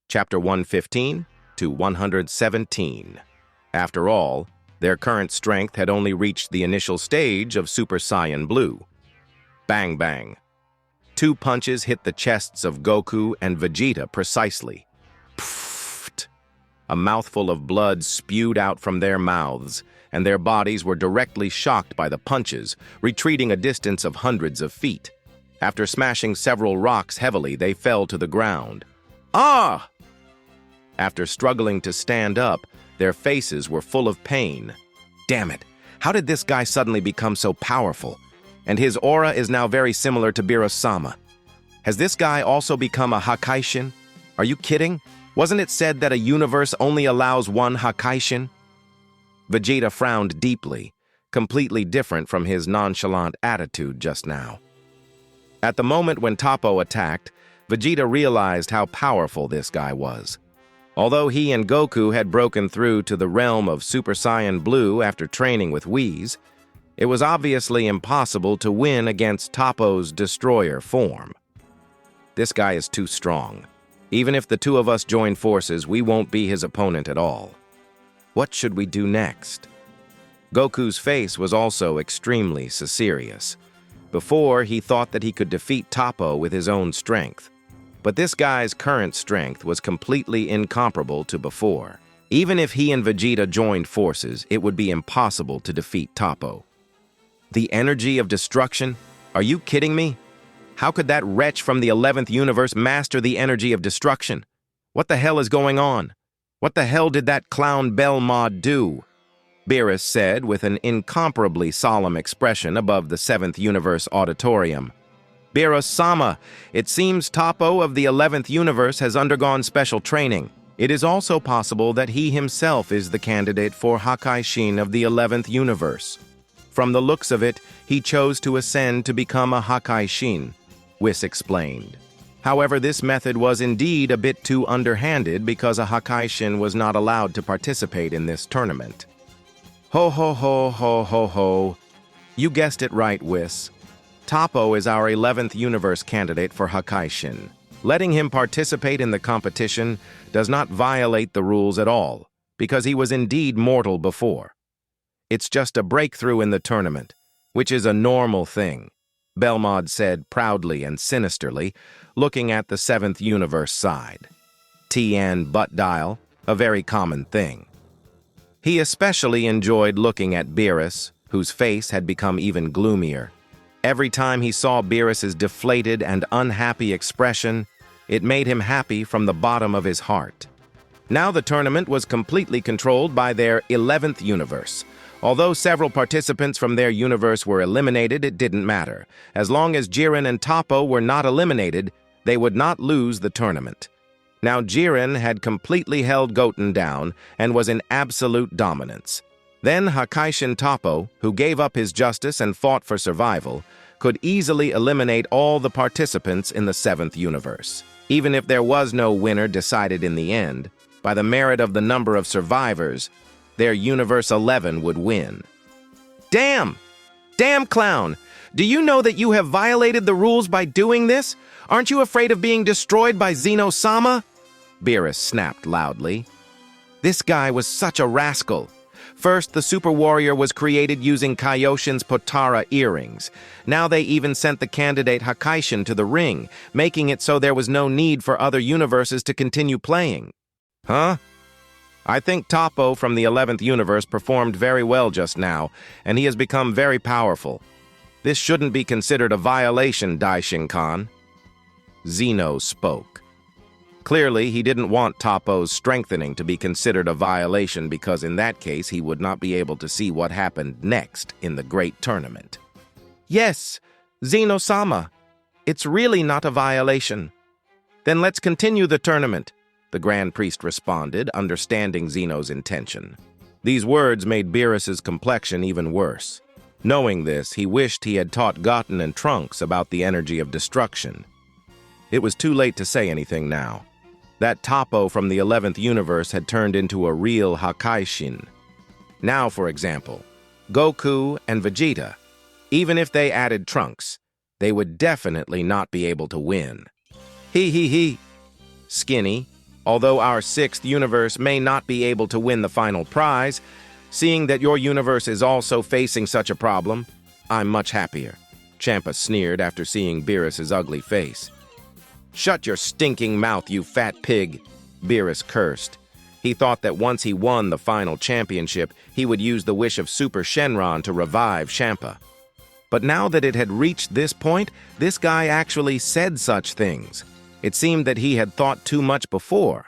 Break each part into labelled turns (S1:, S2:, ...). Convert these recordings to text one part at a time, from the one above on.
S1: Chapter 115 to 117. After all, their current strength had only reached the initial stage of Super Saiyan Blue. Bang bang. Two punches hit the chests of Goku and Vegeta precisely. Pfft. A mouthful of blood spewed out from their mouths, and their bodies were directly shocked by the punches, retreating a distance of hundreds of feet. After smashing several rocks heavily, they fell to the ground. Ah! After struggling to stand up, their faces were full of pain. Damn it, how did this guy suddenly become so powerful? And his aura is now very similar to Beerus-sama. Has this guy also become a Hakaishin? Are you kidding? Wasn't it said that a universe only allows one Hakaishin? Vegeta frowned deeply, completely different from his nonchalant attitude just now. At the moment when Toppo attacked, Vegeta realized how powerful this guy was. Although he and Goku had broken through to the realm of Super Saiyan Blue after training with Whis, it was obviously impossible to win against Toppo's destroyer form. This guy is too strong. Even if the two of us join forces, we won't be his opponent at all. What should we do next? Goku's face was also extremely serious. Before, he thought that he could defeat Toppo with his own strength. But this guy's current strength was completely incomparable to before. Even if he and Vegeta joined forces, it would be impossible to defeat Toppo. The energy of destruction? Are you kidding me? How could that wretch from the 11th universe master the energy of destruction? What the hell is going on? What the hell did that clown Belmod do? Beerus said with an incomparably solemn expression above the 7th universe auditorium. Beerus-sama, it seems Toppo of the 11th universe has undergone special training. It is also possible that he himself is the candidate for Hakaishin of the 11th universe. From the looks of it, he chose to ascend to become a Hakaishin, Whis explained. However, this method was indeed a bit too underhanded because a Hakaishin was not allowed to participate in this tournament. Ho ho ho ho ho ho. You guessed it right, Whis. Toppo is our 11th universe candidate for Hakaishin. Letting him participate in the competition does not violate the rules at all, because he was indeed mortal before. It's just a breakthrough in the tournament, which is a normal thing, Belmod said proudly and sinisterly, looking at the 7th universe side. TN butt dial, a very common thing. He especially enjoyed looking at Beerus, whose face had become even gloomier. Every time he saw Beerus's deflated and unhappy expression, it made him happy from the bottom of his heart. Now the tournament was completely controlled by their 11th universe. Although several participants from their universe were eliminated, it didn't matter. As long as Jiren and Toppo were not eliminated, they would not lose the tournament. Now Jiren had completely held Goten down and was in absolute dominance. Then Hakaishin Toppo, who gave up his justice and fought for survival, could easily eliminate all the participants in the 7th universe. Even if there was no winner decided in the end, by the merit of the number of survivors, their Universe 11 would win. Damn! Damn, clown! Do you know that you have violated the rules by doing this? Aren't you afraid of being destroyed by Zeno-sama? Beerus snapped loudly. This guy was such a rascal. First, the Super Warrior was created using Kaioshin's Potara earrings. Now they even sent the candidate Hakaishin to the ring, making it so there was no need for other universes to continue playing. Huh? I think Toppo from the 11th universe performed very well just now, and he has become very powerful. This shouldn't be considered a violation, Daishin-kan. Zeno spoke. Clearly, he didn't want Toppo's strengthening to be considered a violation because in that case he would not be able to see what happened next in the great tournament. Yes, Zeno-sama, it's really not a violation. Then let's continue the tournament, the Grand Priest responded, understanding Zeno's intention. These words made Beerus's complexion even worse. Knowing this, he wished he had taught Goten and Trunks about the energy of destruction. It was too late to say anything now. That Toppo from the 11th universe had turned into a real Hakaishin. Now, for example, Goku and Vegeta, even if they added Trunks, they would definitely not be able to win. He. Skinny, Although our sixth universe may not be able to win the final prize, seeing that your universe is also facing such a problem, I'm much happier. Champa sneered after seeing Beerus's ugly face. Shut your stinking mouth, you fat pig, Beerus cursed. He thought that once he won the final championship, he would use the wish of Super Shenron to revive Champa. But now that it had reached this point, this guy actually said such things. It seemed that he had thought too much before.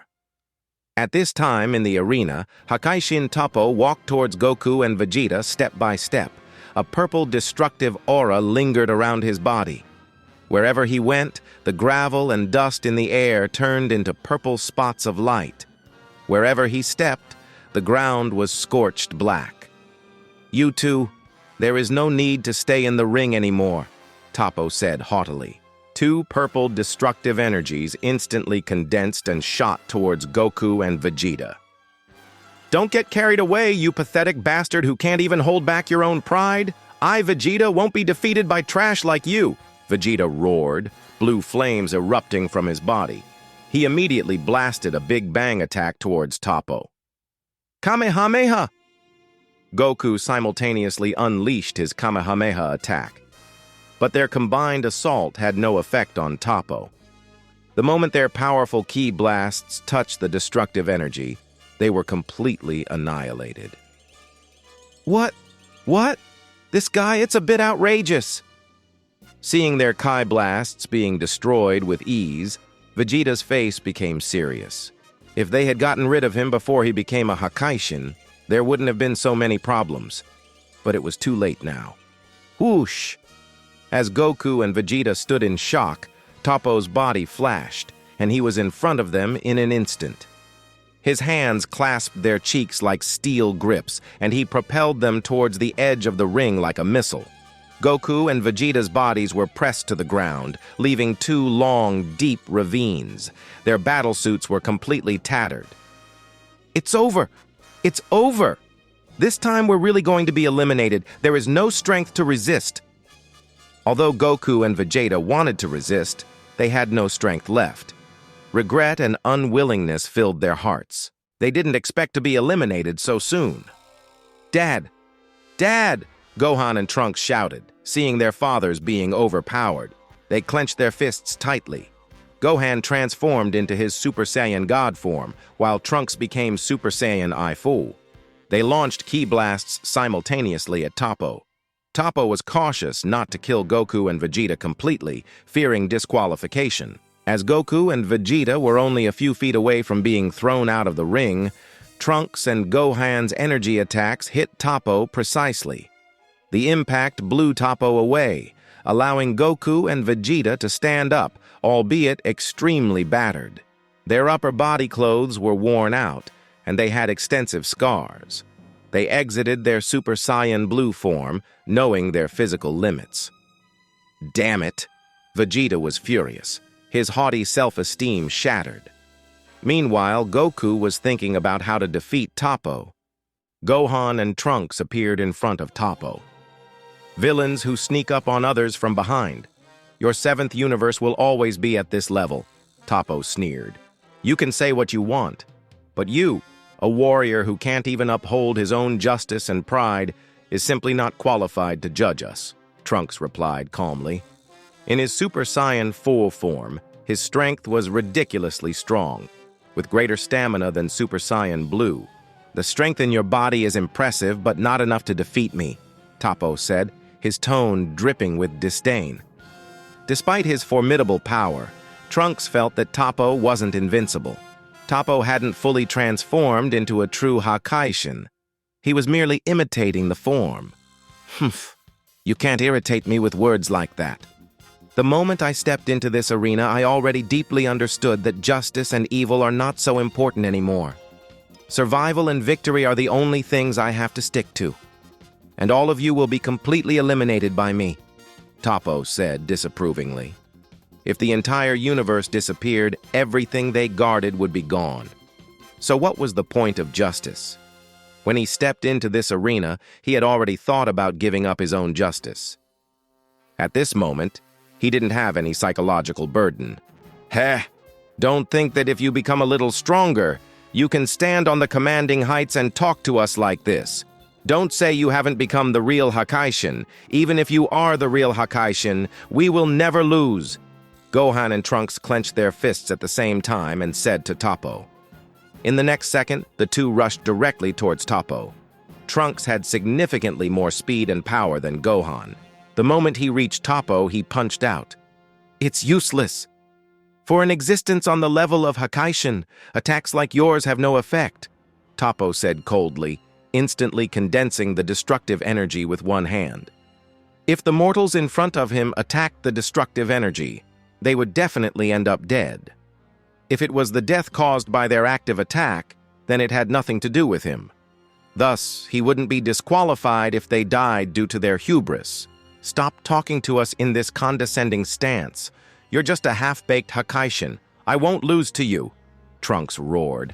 S1: At this time in the arena, Hakaishin Toppo walked towards Goku and Vegeta step by step. A purple destructive aura lingered around his body. Wherever he went, the gravel and dust in the air turned into purple spots of light. Wherever he stepped, the ground was scorched black. You two, there is no need to stay in the ring anymore, Toppo said haughtily. Two purple destructive energies instantly condensed and shot towards Goku and Vegeta. Don't get carried away, you pathetic bastard who can't even hold back your own pride. I, Vegeta, won't be defeated by trash like you, Vegeta roared, blue flames erupting from his body. He immediately blasted a big bang attack towards Toppo. Kamehameha! Goku simultaneously unleashed his Kamehameha attack. But their combined assault had no effect on Toppo. The moment their powerful ki blasts touched the destructive energy, they were completely annihilated. What? This guy, it's a bit outrageous. Seeing their Kai blasts being destroyed with ease, Vegeta's face became serious. If they had gotten rid of him before he became a Hakaishin, there wouldn't have been so many problems. But it was too late now. Whoosh! As Goku and Vegeta stood in shock, Toppo's body flashed, and he was in front of them in an instant. His hands clasped their cheeks like steel grips, and he propelled them towards the edge of the ring like a missile. Goku and Vegeta's bodies were pressed to the ground, leaving two long, deep ravines. Their battlesuits were completely tattered. It's over! It's over! This time we're really going to be eliminated. There is no strength to resist. Although Goku and Vegeta wanted to resist, they had no strength left. Regret and unwillingness filled their hearts. They didn't expect to be eliminated so soon. Dad! Dad! Gohan and Trunks shouted, seeing their fathers being overpowered. They clenched their fists tightly. Gohan transformed into his Super Saiyan God form, while Trunks became Super Saiyan I Fu. They launched ki blasts simultaneously at Toppo. Toppo was cautious not to kill Goku and Vegeta completely, fearing disqualification. As Goku and Vegeta were only a few feet away from being thrown out of the ring, Trunks and Gohan's energy attacks hit Toppo precisely. The impact blew Toppo away, allowing Goku and Vegeta to stand up, albeit extremely battered. Their upper body clothes were worn out, and they had extensive scars. They exited their Super Saiyan Blue form, knowing their physical limits. Damn it! Vegeta was furious, his haughty self-esteem shattered. Meanwhile, Goku was thinking about how to defeat Toppo. Gohan and Trunks appeared in front of Toppo. Villains who sneak up on others from behind. Your seventh universe will always be at this level, Toppo sneered. You can say what you want, but you, a warrior who can't even uphold his own justice and pride, is simply not qualified to judge us, Trunks replied calmly. In his Super Saiyan full form, his strength was ridiculously strong, with greater stamina than Super Saiyan Blue. The strength in your body is impressive, but not enough to defeat me, Toppo said, his tone dripping with disdain. Despite his formidable power, Trunks felt that Toppo wasn't invincible. Toppo hadn't fully transformed into a true Hakaishin. He was merely imitating the form. Humph, you can't irritate me with words like that. The moment I stepped into this arena, I already deeply understood that justice and evil are not so important anymore. Survival and victory are the only things I have to stick to. And all of you will be completely eliminated by me, Toppo said disapprovingly. If the entire universe disappeared, everything they guarded would be gone. So what was the point of justice? When he stepped into this arena, he had already thought about giving up his own justice. At this moment, he didn't have any psychological burden. Heh! Don't think that if you become a little stronger, you can stand on the commanding heights and talk to us like this. Don't say you haven't become the real Hakaishin. Even if you are the real Hakaishin, we will never lose. Gohan and Trunks clenched their fists at the same time and said to Toppo. In the next second, the two rushed directly towards Toppo. Trunks had significantly more speed and power than Gohan. The moment he reached Toppo, he punched out. It's useless. For an existence on the level of Hakaishin, attacks like yours have no effect, Toppo said coldly, instantly condensing the destructive energy with one hand. If the mortals in front of him attacked the destructive energy, they would definitely end up dead. If it was the death caused by their active attack, then it had nothing to do with him. Thus, he wouldn't be disqualified if they died due to their hubris. Stop talking to us in this condescending stance. You're just a half-baked Hakaishin. I won't lose to you, Trunks roared.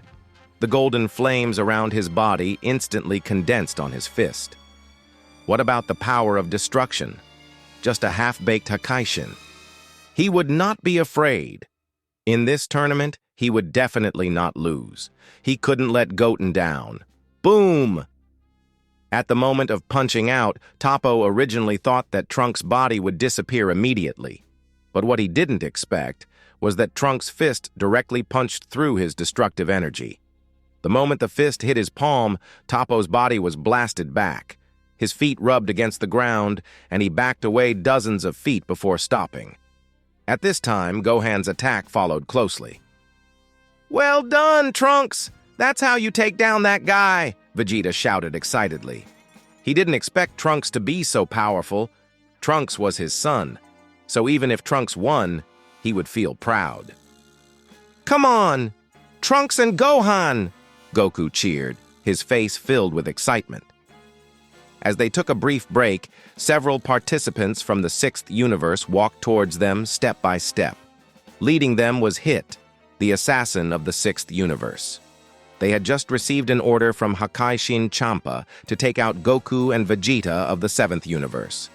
S1: The golden flames around his body instantly condensed on his fist. What about the power of destruction? Just a half-baked Hakaishin. He would not be afraid. In this tournament, he would definitely not lose. He couldn't let Goten down. Boom! At the moment of punching out, Toppo originally thought that Trunks' body would disappear immediately. But what he didn't expect was that Trunks' fist directly punched through his destructive energy. The moment the fist hit his palm, Toppo's body was blasted back. His feet rubbed against the ground, and he backed away dozens of feet before stopping. At this time, Gohan's attack followed closely. Well done, Trunks! That's how you take down that guy, Vegeta shouted excitedly. He didn't expect Trunks to be so powerful. Trunks was his son, so even if Trunks won, he would feel proud. Come on! Trunks and Gohan! Goku cheered, his face filled with excitement. As they took a brief break, several participants from the 6th universe walked towards them step by step. Leading them was Hit, the assassin of the 6th universe. They had just received an order from Hakaishin Champa to take out Goku and Vegeta of the 7th universe.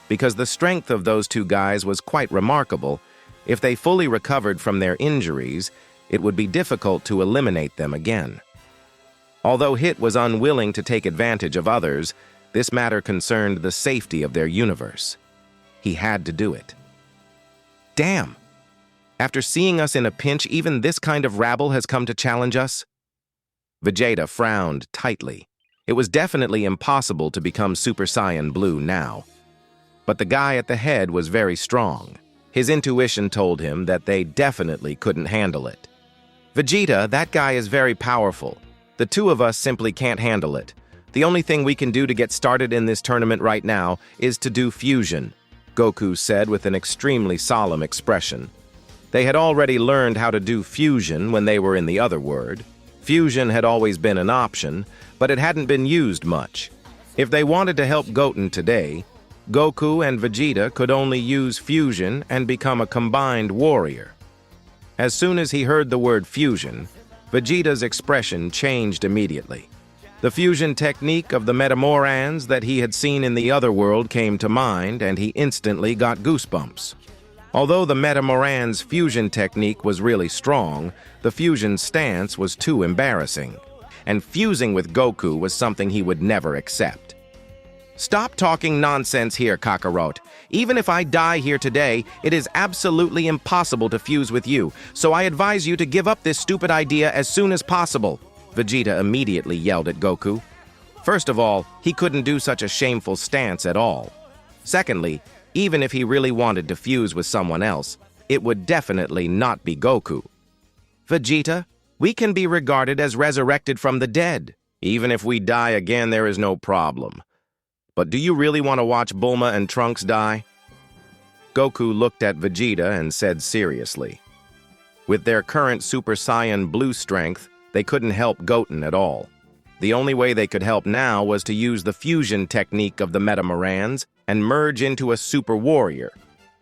S1: Because the strength of those two guys was quite remarkable, if they fully recovered from their injuries, it would be difficult to eliminate them again. Although Hit was unwilling to take advantage of others, this matter concerned the safety of their universe. He had to do it. Damn! After seeing us in a pinch, even this kind of rabble has come to challenge us? Vegeta frowned tightly. It was definitely impossible to become Super Saiyan Blue now. But the guy at the head was very strong. His intuition told him that they definitely couldn't handle it. Vegeta, that guy is very powerful. The two of us simply can't handle it. The only thing we can do to get started in this tournament right now is to do fusion, Goku said with an extremely solemn expression. They had already learned how to do fusion when they were in the other world. Fusion had always been an option, but it hadn't been used much. If they wanted to help Goten today, Goku and Vegeta could only use fusion and become a combined warrior. As soon as he heard the word fusion, Vegeta's expression changed immediately. The fusion technique of the Metamorans that he had seen in the other world came to mind, and he instantly got goosebumps. Although the Metamorans' fusion technique was really strong, the fusion stance was too embarrassing, and fusing with Goku was something he would never accept. Stop talking nonsense here, Kakarot. Even if I die here today, it is absolutely impossible to fuse with you, so I advise you to give up this stupid idea as soon as possible, Vegeta immediately yelled at Goku. First of all, he couldn't do such a shameful stance at all. Secondly, even if he really wanted to fuse with someone else, it would definitely not be Goku. Vegeta, we can be regarded as resurrected from the dead. Even if we die again, there is no problem. But do you really want to watch Bulma and Trunks die? Goku looked at Vegeta and said seriously. With their current Super Saiyan Blue strength, they couldn't help Goten at all. The only way they could help now was to use the fusion technique of the Metamorans and merge into a super warrior.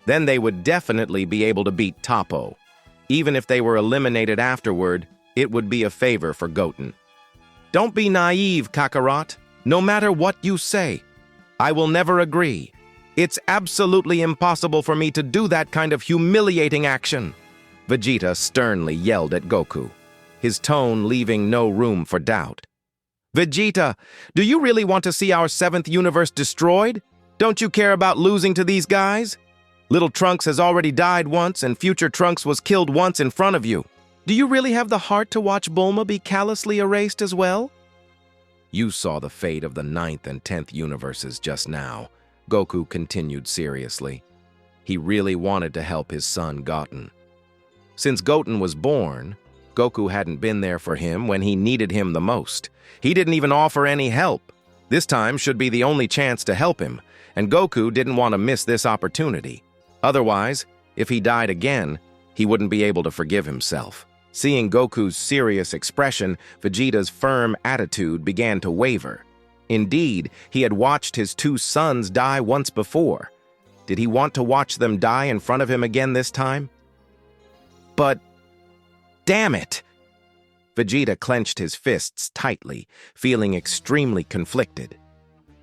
S1: Then they would definitely be able to beat Toppo. Even if they were eliminated afterward, it would be a favor for Goten. Don't be naive, Kakarot. No matter what you say, I will never agree. It's absolutely impossible for me to do that kind of humiliating action. Vegeta sternly yelled at Goku, his tone leaving no room for doubt. Vegeta, do you really want to see our 7th universe destroyed? Don't you care about losing to these guys? Little Trunks has already died once, and future Trunks was killed once in front of you. Do you really have the heart to watch Bulma be callously erased as well? You saw the fate of the 9th and 10th universes just now, Goku continued seriously. He really wanted to help his son Goten. Since Goten was born, Goku hadn't been there for him when he needed him the most. He didn't even offer any help. This time should be the only chance to help him, and Goku didn't want to miss this opportunity. Otherwise, if he died again, he wouldn't be able to forgive himself. Seeing Goku's serious expression, Vegeta's firm attitude began to waver. Indeed, he had watched his 2 sons die once before. Did he want to watch them die in front of him again this time? But, damn it! Vegeta clenched his fists tightly, feeling extremely conflicted.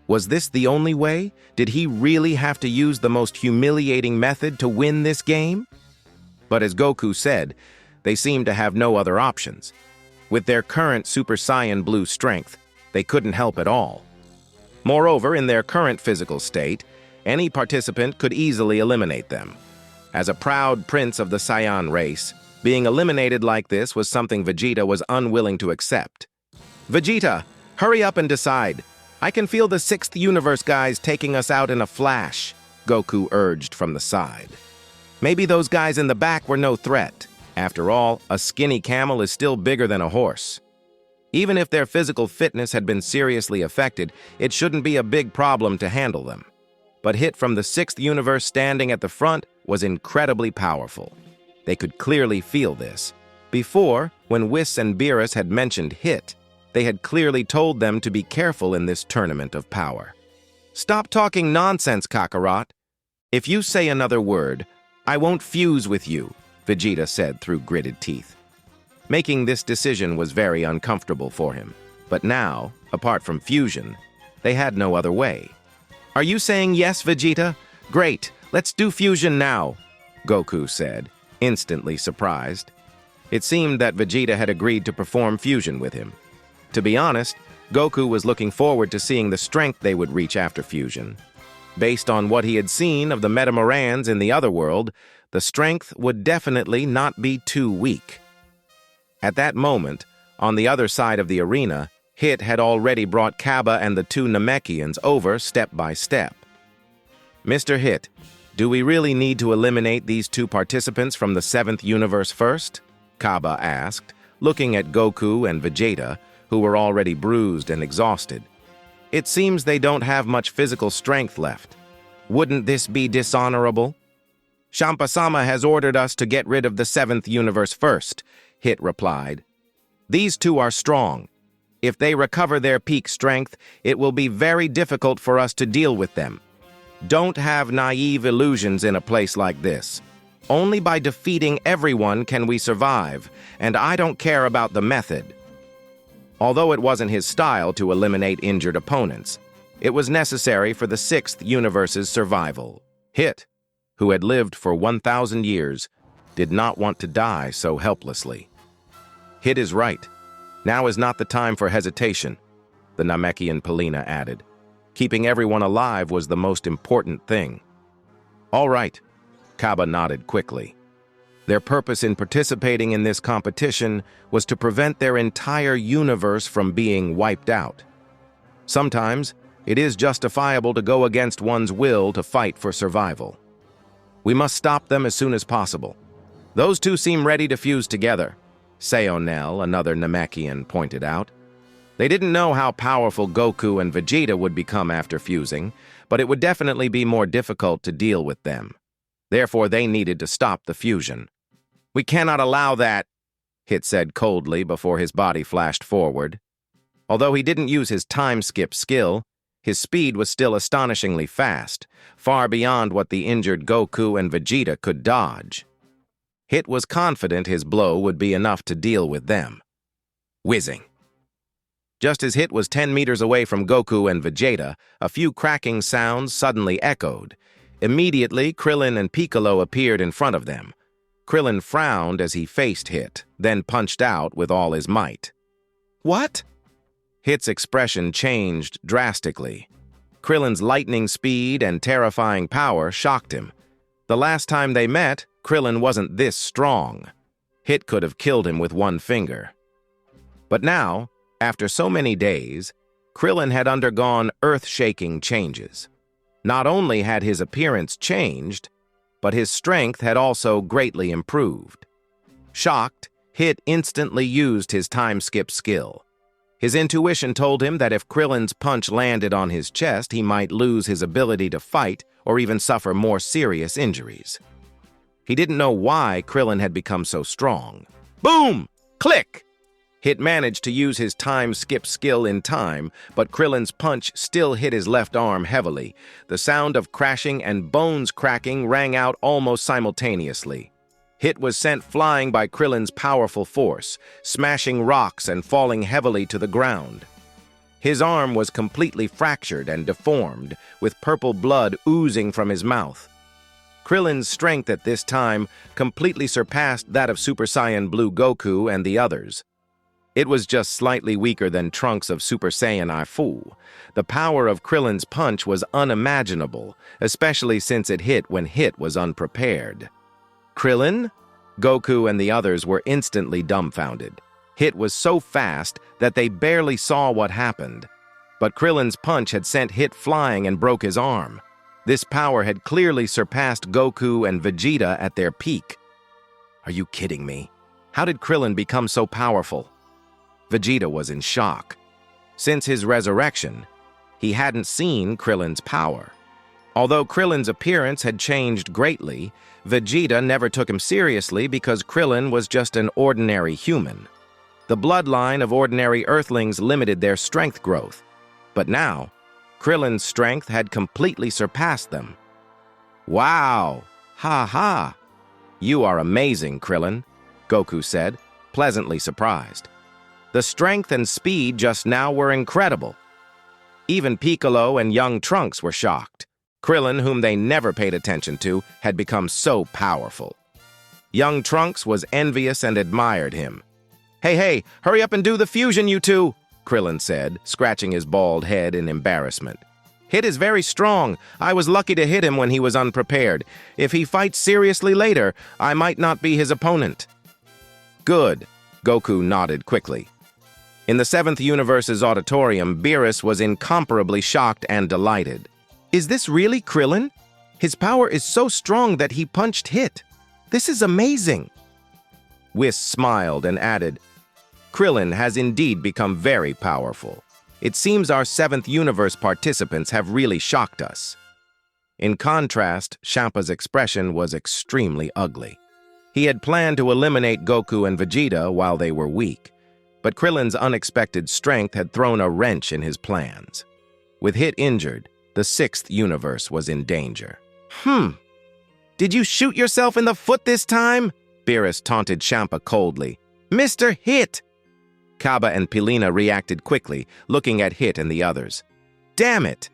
S1: Was this the only way? Did he really have to use the most humiliating method to win this game? But as Goku said, they seemed to have no other options. With their current Super Saiyan Blue strength, they couldn't help at all. Moreover, in their current physical state, any participant could easily eliminate them. As a proud prince of the Saiyan race, being eliminated like this was something Vegeta was unwilling to accept. Vegeta, hurry up and decide. I can feel the 6th universe guys taking us out in a flash, Goku urged from the side. Maybe those guys in the back were no threat. After all, a skinny camel is still bigger than a horse. Even if their physical fitness had been seriously affected, it shouldn't be a big problem to handle them. But Hit from the 6th universe standing at the front was incredibly powerful. They could clearly feel this. Before, when Whis and Beerus had mentioned Hit, they had clearly told them to be careful in this tournament of power. Stop talking nonsense, Kakarot. If you say another word, I won't fuse with you, Vegeta said through gritted teeth. Making this decision was very uncomfortable for him. But now, apart from fusion, they had no other way. Are you saying yes, Vegeta? Great, let's do fusion now, Goku said, instantly surprised. It seemed that Vegeta had agreed to perform fusion with him. To be honest, Goku was looking forward to seeing the strength they would reach after fusion. Based on what he had seen of the Metamorans in the other world, the strength would definitely not be too weak. At that moment, on the other side of the arena, Hit had already brought Kaba and the 2 Namekians over step by step. Mr. Hit, do we really need to eliminate these 2 participants from the 7th universe first? Kaba asked, looking at Goku and Vegeta, who were already bruised and exhausted. It seems they don't have much physical strength left. Wouldn't this be dishonorable? Champa-sama has ordered us to get rid of the 7th universe first, Hit replied. These 2 are strong. If they recover their peak strength, it will be very difficult for us to deal with them. Don't have naive illusions in a place like this. Only by defeating everyone can we survive, and I don't care about the method. Although it wasn't his style to eliminate injured opponents, it was necessary for the 6th universe's survival. Hit, who had lived for 1,000 years, did not want to die so helplessly. Hit is right. Now is not the time for hesitation, the Namekian Polina added. Keeping everyone alive was the most important thing. All right, Kaba nodded quickly. Their purpose in participating in this competition was to prevent their entire universe from being wiped out. Sometimes, it is justifiable to go against one's will to fight for survival. We must stop them as soon as possible. Those 2 seem ready to fuse together, Sayonel, another Namekian, pointed out. They didn't know how powerful Goku and Vegeta would become after fusing, but it would definitely be more difficult to deal with them. Therefore, they needed to stop the fusion. We cannot allow that, Hit said coldly before his body flashed forward. Although he didn't use his time-skip skill, his speed was still astonishingly fast, far beyond what the injured Goku and Vegeta could dodge. Hit was confident his blow would be enough to deal with them. Whizzing. Just as Hit was 10 meters away from Goku and Vegeta, a few cracking sounds suddenly echoed. Immediately, Krillin and Piccolo appeared in front of them. Krillin frowned as he faced Hit, then punched out with all his might. "What?" Hit's expression changed drastically. Krillin's lightning speed and terrifying power shocked him. The last time they met, Krillin wasn't this strong. Hit could have killed him with one finger. But now, after so many days, Krillin had undergone earth-shaking changes. Not only had his appearance changed, but his strength had also greatly improved. Shocked, Hit instantly used his time-skip skill. His intuition told him that if Krillin's punch landed on his chest, he might lose his ability to fight or even suffer more serious injuries. He didn't know why Krillin had become so strong. Boom! Click! Hit managed to use his time-skip skill in time, but Krillin's punch still hit his left arm heavily. The sound of crashing and bones cracking rang out almost simultaneously. Hit was sent flying by Krillin's powerful force, smashing rocks and falling heavily to the ground. His arm was completely fractured and deformed, with purple blood oozing from his mouth. Krillin's strength at this time completely surpassed that of Super Saiyan Blue Goku and the others. It was just slightly weaker than Trunks of Super Saiyan Fu. The power of Krillin's punch was unimaginable, especially since it hit when Hit was unprepared. Krillin? Goku and the others were instantly dumbfounded. Hit was so fast that they barely saw what happened. But Krillin's punch had sent Hit flying and broke his arm. This power had clearly surpassed Goku and Vegeta at their peak. Are you kidding me? How did Krillin become so powerful? Vegeta was in shock. Since his resurrection, he hadn't seen Krillin's power. Although Krillin's appearance had changed greatly, Vegeta never took him seriously because Krillin was just an ordinary human. The bloodline of ordinary Earthlings limited their strength growth. But now, Krillin's strength had completely surpassed them. Wow! Ha ha! You are amazing, Krillin, Goku said, pleasantly surprised. The strength and speed just now were incredible. Even Piccolo and young Trunks were shocked. Krillin, whom they never paid attention to, had become so powerful. Young Trunks was envious and admired him. Hey, hurry up and do the fusion, you two, Krillin said, scratching his bald head in embarrassment. Hit is very strong. I was lucky to hit him when he was unprepared. If he fights seriously later, I might not be his opponent. Good, Goku nodded quickly. In the 7th Universe's auditorium, Beerus was incomparably shocked and delighted. Is this really Krillin? His power is so strong that he punched Hit. This is amazing. Whis smiled and added, Krillin has indeed become very powerful. It seems our 7th Universe participants have really shocked us. In contrast, Champa's expression was extremely ugly. He had planned to eliminate Goku and Vegeta while they were weak, but Krillin's unexpected strength had thrown a wrench in his plans. With Hit injured, the 6th Universe was in danger. Did you shoot yourself in the foot this time? Beerus taunted Champa coldly. Mr. Hit! Kaba and Pilina reacted quickly, looking at Hit and the others. Damn it!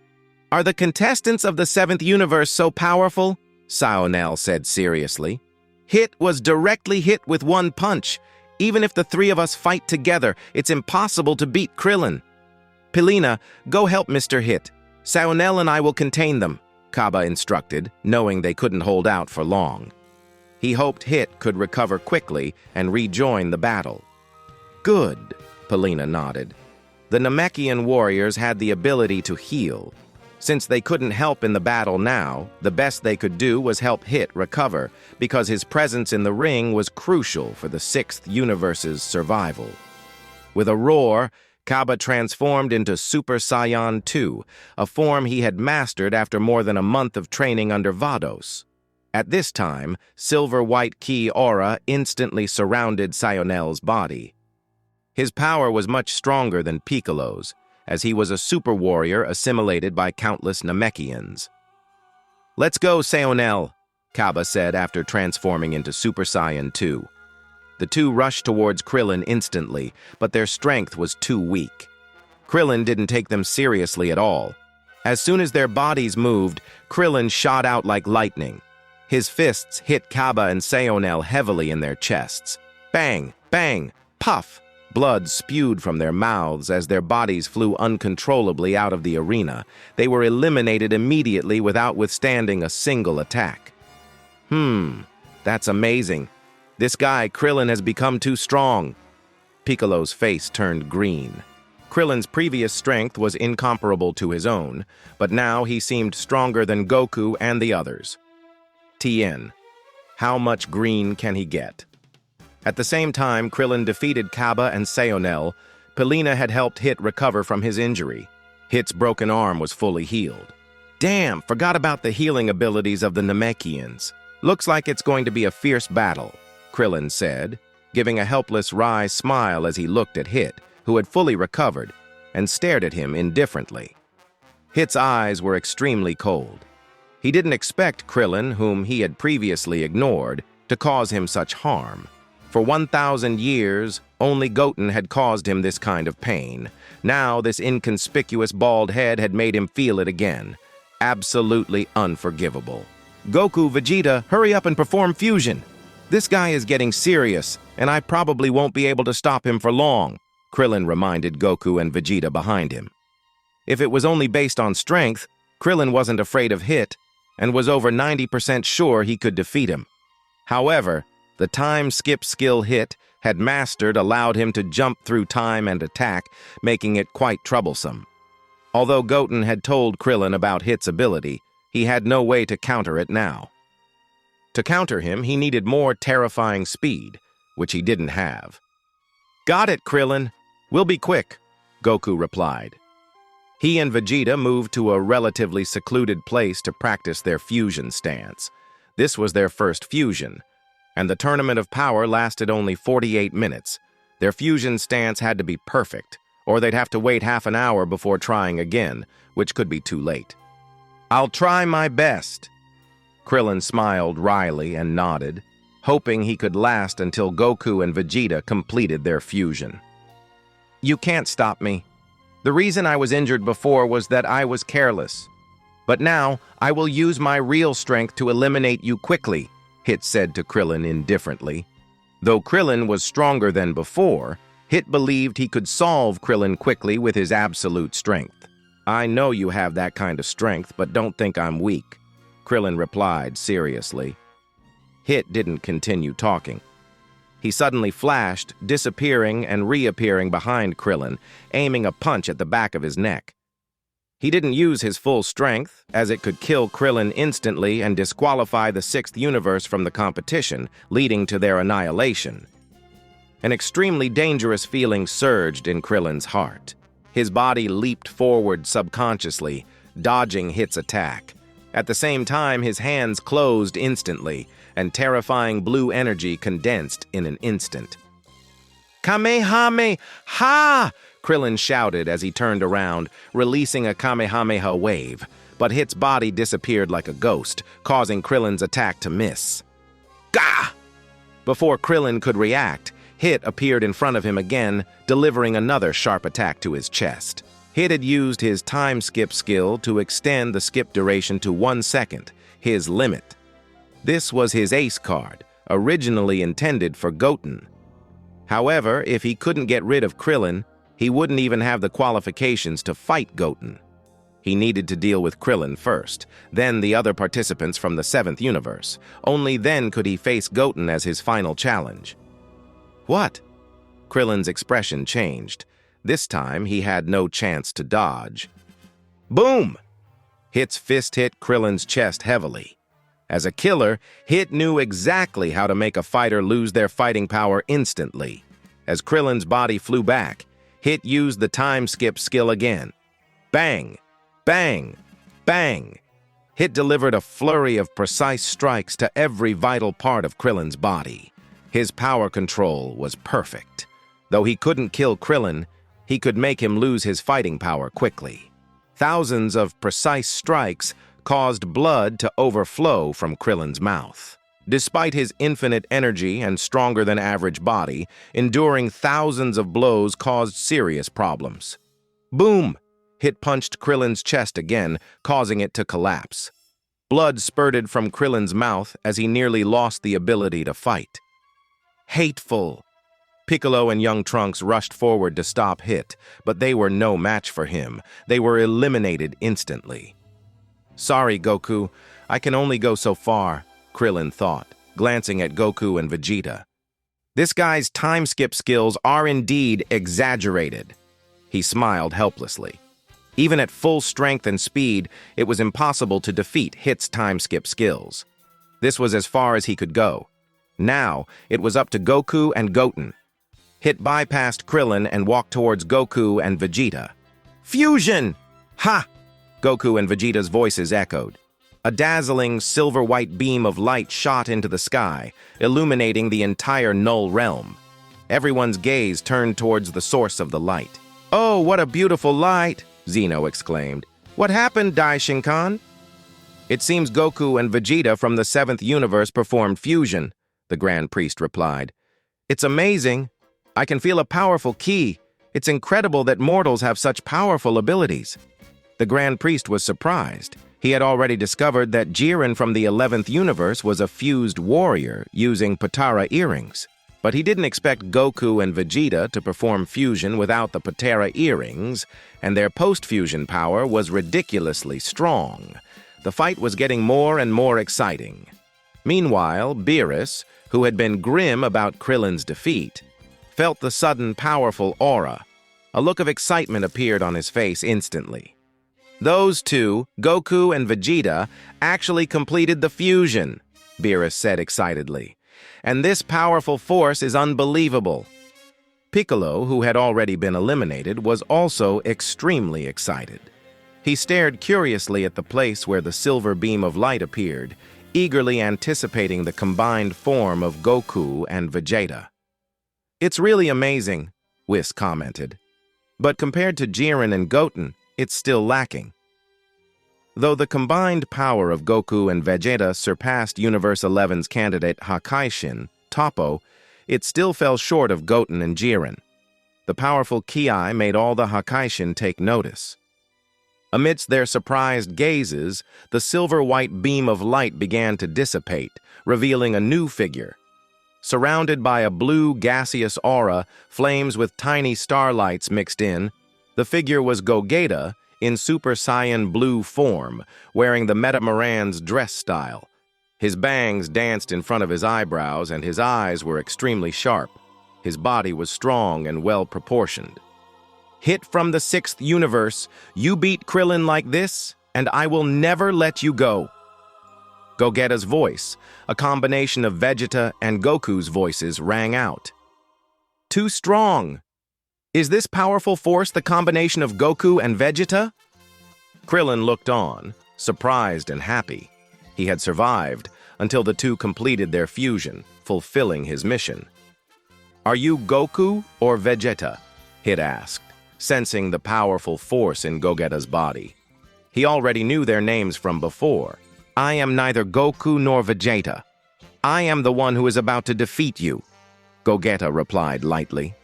S1: Are the contestants of the 7th Universe so powerful? Saonel said seriously. Hit was directly hit with one punch. Even if the three of us fight together, it's impossible to beat Krillin. Pilina, go help Mr. Hit. Saonel and I will contain them, Kaba instructed, knowing they couldn't hold out for long. He hoped Hit could recover quickly and rejoin the battle. Good, Pilina nodded. The Namekian warriors had the ability to heal. Since they couldn't help in the battle now, the best they could do was help Hit recover, because his presence in the ring was crucial for the 6th Universe's survival. With a roar, Kaba transformed into Super Saiyan 2, a form he had mastered after more than a month of training under Vados. At this time, silver-white ki aura instantly surrounded Saonel's body. His power was much stronger than Piccolo's, as he was a super warrior assimilated by countless Namekians. Let's go, Saonel, Kaba said after transforming into Super Saiyan 2. The two rushed towards Krillin instantly, but their strength was too weak. Krillin didn't take them seriously at all. As soon as their bodies moved, Krillin shot out like lightning. His fists hit Kaba and Sayonel heavily in their chests. Bang, bang, puff! Blood spewed from their mouths as their bodies flew uncontrollably out of the arena. They were eliminated immediately without withstanding a single attack. That's amazing. This guy, Krillin, has become too strong. Piccolo's face turned green. Krillin's previous strength was incomparable to his own, but now he seemed stronger than Goku and the others. Tien, how much green can he get? At the same time Krillin defeated Kaba and Sayonel, Pilina had helped Hit recover from his injury. Hit's broken arm was fully healed. Damn, forgot about the healing abilities of the Namekians. Looks like it's going to be a fierce battle, Krillin said, giving a helpless wry smile as he looked at Hit, who had fully recovered, and stared at him indifferently. Hit's eyes were extremely cold. He didn't expect Krillin, whom he had previously ignored, to cause him such harm. For 1,000 years, only Goten had caused him this kind of pain. Now this inconspicuous bald head had made him feel it again. Absolutely unforgivable. Goku, Vegeta, hurry up and perform fusion. This guy is getting serious, and I probably won't be able to stop him for long, Krillin reminded Goku and Vegeta behind him. If it was only based on strength, Krillin wasn't afraid of Hit, and was over 90% sure he could defeat him. However, the time skip skill Hit had mastered allowed him to jump through time and attack, making it quite troublesome. Although Goten had told Krillin about Hit's ability, he had no way to counter it now. To counter him, he needed more terrifying speed, which he didn't have. Got it, Krillin. We'll be quick, Goku replied. He and Vegeta moved to a relatively secluded place to practice their fusion stance. This was their first fusion, and the Tournament of Power lasted only 48 minutes. Their fusion stance had to be perfect, or they'd have to wait half an hour before trying again, which could be too late. I'll try my best. Krillin smiled wryly and nodded, hoping he could last until Goku and Vegeta completed their fusion. You can't stop me. The reason I was injured before was that I was careless. But now, I will use my real strength to eliminate you quickly, Hit said to Krillin indifferently. Though Krillin was stronger than before, Hit believed he could solve Krillin quickly with his absolute strength. I know you have that kind of strength, but don't think I'm weak, Krillin replied seriously. Hit didn't continue talking. He suddenly flashed, disappearing and reappearing behind Krillin, aiming a punch at the back of his neck. He didn't use his full strength, as it could kill Krillin instantly and disqualify the Sixth Universe from the competition, leading to their annihilation. An extremely dangerous feeling surged in Krillin's heart. His body leaped forward subconsciously, dodging Hit's attack. At the same time, his hands closed instantly, and terrifying blue energy condensed in an instant. Kamehameha! Krillin shouted as he turned around, releasing a Kamehameha wave, but Hit's body disappeared like a ghost, causing Krillin's attack to miss. Gah! Before Krillin could react, Hit appeared in front of him again, delivering another sharp attack to his chest. Hit had used his time skip skill to extend the skip duration to 1 second, his limit. This was his ace card, originally intended for Goten. However, if he couldn't get rid of Krillin, he wouldn't even have the qualifications to fight Goten. He needed to deal with Krillin first, then the other participants from the 7th universe. Only then could he face Goten as his final challenge. What? Krillin's expression changed. This time, he had no chance to dodge. Boom! Hit's fist hit Krillin's chest heavily. As a killer, Hit knew exactly how to make a fighter lose their fighting power instantly. As Krillin's body flew back, Hit used the time skip skill again. Bang! Bang! Bang! Hit delivered a flurry of precise strikes to every vital part of Krillin's body. His power control was perfect. Though he couldn't kill Krillin, he could make him lose his fighting power quickly. Thousands of precise strikes caused blood to overflow from Krillin's mouth. Despite his infinite energy and stronger-than-average body, enduring thousands of blows caused serious problems. Boom! Hit punched Krillin's chest again, causing it to collapse. Blood spurted from Krillin's mouth as he nearly lost the ability to fight. Hateful! Piccolo and young Trunks rushed forward to stop Hit, but they were no match for him. They were eliminated instantly. Sorry, Goku. I can only go so far, Krillin thought, glancing at Goku and Vegeta. This guy's time-skip skills are indeed exaggerated. He smiled helplessly. Even at full strength and speed, it was impossible to defeat Hit's time-skip skills. This was as far as he could go. Now, it was up to Goku and Goten. Hit bypassed Krillin and walked towards Goku and Vegeta. Fusion! Ha! Goku and Vegeta's voices echoed. A dazzling, silver-white beam of light shot into the sky, illuminating the entire Null Realm. Everyone's gaze turned towards the source of the light. Oh, what a beautiful light! Zeno exclaimed. What happened, Daishinkan? It seems Goku and Vegeta from the 7th universe performed fusion, the Grand Priest replied. It's amazing. I can feel a powerful ki. It's incredible that mortals have such powerful abilities. The Grand Priest was surprised. He had already discovered that Jiren from the 11th universe was a fused warrior using Patara earrings. But he didn't expect Goku and Vegeta to perform fusion without the Patara earrings, and their post-fusion power was ridiculously strong. The fight was getting more and more exciting. Meanwhile, Beerus, who had been grim about Krillin's defeat, felt the sudden powerful aura. A look of excitement appeared on his face instantly. Those two, Goku and Vegeta, actually completed the fusion, Beerus said excitedly. And this powerful force is unbelievable. Piccolo, who had already been eliminated, was also extremely excited. He stared curiously at the place where the silver beam of light appeared, eagerly anticipating the combined form of Goku and Vegeta. It's really amazing, Whis commented. But compared to Jiren and Goten, it's still lacking. Though the combined power of Goku and Vegeta surpassed Universe 11's candidate Hakaishin, Toppo, it still fell short of Goten and Jiren. The powerful Ki made all the Hakaishin take notice. Amidst their surprised gazes, the silver-white beam of light began to dissipate, revealing a new figure. Surrounded by a blue gaseous aura, flames with tiny starlights mixed in, the figure was Gogeta in Super Saiyan Blue form, wearing the Metamaran's dress style. His bangs danced in front of his eyebrows and his eyes were extremely sharp. His body was strong and well-proportioned. Hit from the 6th universe, you beat Krillin like this, and I will never let you go. Gogeta's voice, a combination of Vegeta and Goku's voices, rang out. Too strong. Is this powerful force the combination of Goku and Vegeta? Krillin looked on, surprised and happy. He had survived until the two completed their fusion, fulfilling his mission. Are you Goku or Vegeta? Hit asked, sensing the powerful force in Gogeta's body. He already knew their names from before. I am neither Goku nor Vegeta. I am the one who is about to defeat you, Gogeta replied lightly.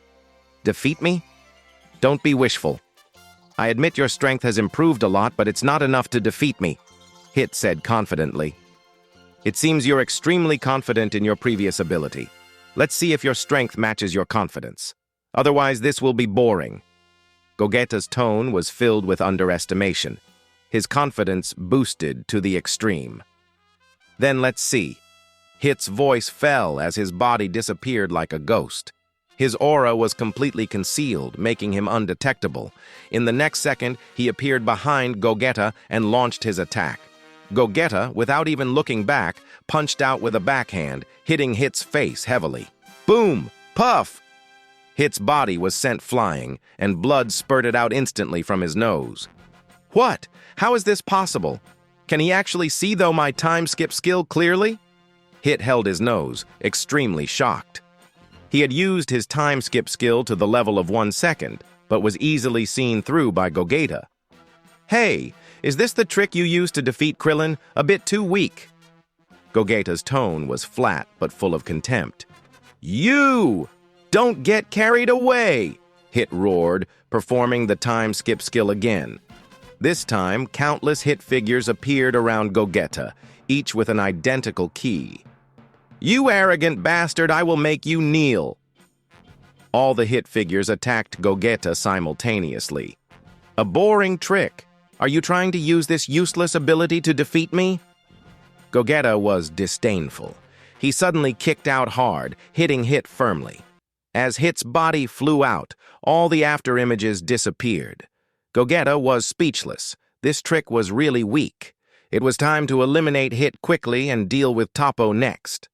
S1: Defeat me? Don't be wishful. I admit your strength has improved a lot, but it's not enough to defeat me, Hit said confidently. It seems you're extremely confident in your previous ability. Let's see if your strength matches your confidence. Otherwise, this will be boring. Gogeta's tone was filled with underestimation. His confidence boosted to the extreme. Then let's see. Hit's voice fell as his body disappeared like a ghost. His aura was completely concealed, making him undetectable. In the next second, he appeared behind Gogeta and launched his attack. Gogeta, without even looking back, punched out with a backhand, hitting Hit's face heavily. Boom! Puff! Hit's body was sent flying, and blood spurted out instantly from his nose. What? How is this possible? Can he actually see, though, my time-skip skill clearly? Hit held his nose, extremely shocked. He had used his time-skip skill to the level of 1 second, but was easily seen through by Gogeta. Hey, is this the trick you used to defeat Krillin? A bit too weak. Gogeta's tone was flat but full of contempt. You! Don't get carried away! Hit roared, performing the time-skip skill again. This time, countless hit figures appeared around Gogeta, each with an identical key. "You arrogant bastard, I will make you kneel!" All the hit figures attacked Gogeta simultaneously. "A boring trick. Are you trying to use this useless ability to defeat me?" Gogeta was disdainful. He suddenly kicked out hard, hitting Hit firmly. As Hit's body flew out, all the afterimages disappeared. Gogeta was speechless. This trick was really weak. It was time to eliminate Hit quickly and deal with Toppo next.